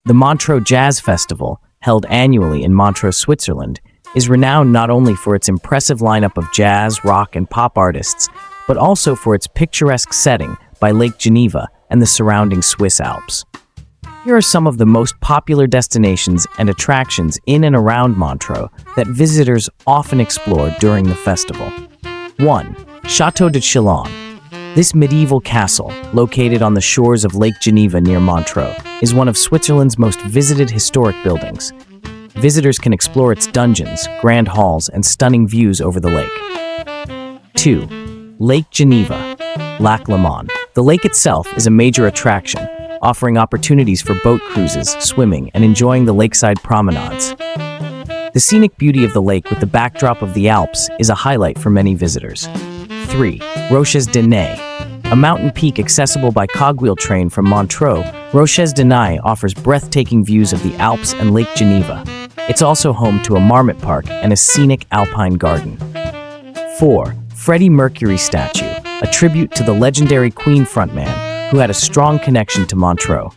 The Montreux Jazz Festival, held annually in Montreux, Switzerland, is renowned not only for its impressive lineup of jazz, rock, and pop artists, but also for its picturesque setting by Lake Geneva and the surrounding Swiss Alps. Here are some of the most popular destinations and attractions in and around Montreux that visitors often explore during the festival. 1. Château de Chillon. This medieval castle, located on the shores of Lake Geneva near Montreux, is one of Switzerland's most visited historic buildings. Visitors can explore its dungeons, grand halls, and stunning views over the lake. 2. Lake Geneva, Lac Léman. The lake itself is a major attraction, offering opportunities for boat cruises, swimming, and enjoying the lakeside promenades. The scenic beauty of the lake with the backdrop of the Alps is a highlight for many visitors. 3. Roches de Nez. A mountain peak accessible by cogwheel train from Montreux, Roches de Nez offers breathtaking views of the Alps and Lake Geneva. It's also home to a marmot park and a scenic alpine garden. 4. Freddie Mercury statue, a tribute to the legendary Queen frontman who had a strong connection to Montreux.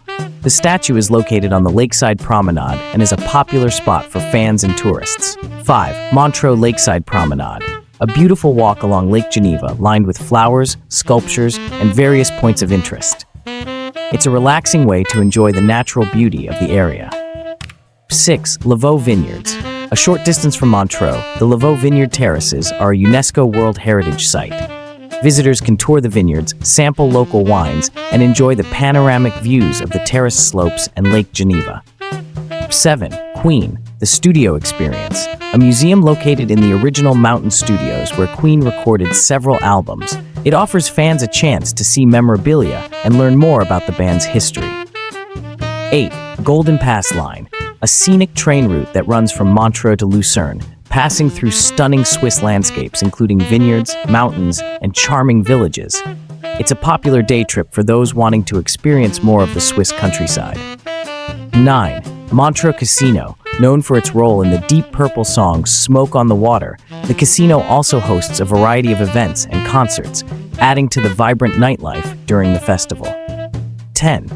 The statue is located on the lakeside promenade and is a popular spot for fans and tourists. 5. Montreux Lakeside Promenade. A beautiful walk along Lake Geneva lined with flowers, sculptures, and various points of interest. It's a relaxing way to enjoy the natural beauty of the area. 6. Lavaux Vineyards. A short distance from Montreux, the Lavaux Vineyard Terraces are a UNESCO World Heritage Site. Visitors can tour the vineyards, sample local wines, and enjoy the panoramic views of the terrace slopes and Lake Geneva. 7. Queen, the Studio Experience. A museum located in the original Mountain Studios where Queen recorded several albums. It offers fans a chance to see memorabilia and learn more about the band's history. 8. Golden Pass Line, a scenic train route that runs from Montreux to Lucerne, passing through stunning Swiss landscapes including vineyards, mountains, and charming villages. It's a popular day trip for those wanting to experience more of the Swiss countryside. 9. Montreux Casino. Known for its role in the Deep Purple song Smoke on the Water, the casino also hosts a variety of events and concerts, adding to the vibrant nightlife during the festival. 10.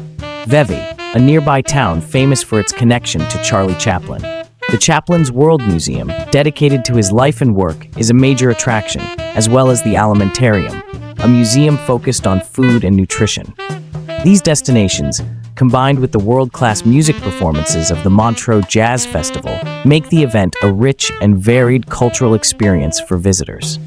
Vevey, a nearby town famous for its connection to Charlie Chaplin. The Chaplin's World Museum, dedicated to his life and work, is a major attraction, as well as the Alimentarium, a museum focused on food and nutrition. These destinations, combined with the world-class music performances of the Montreux Jazz Festival, make the event a rich and varied cultural experience for visitors.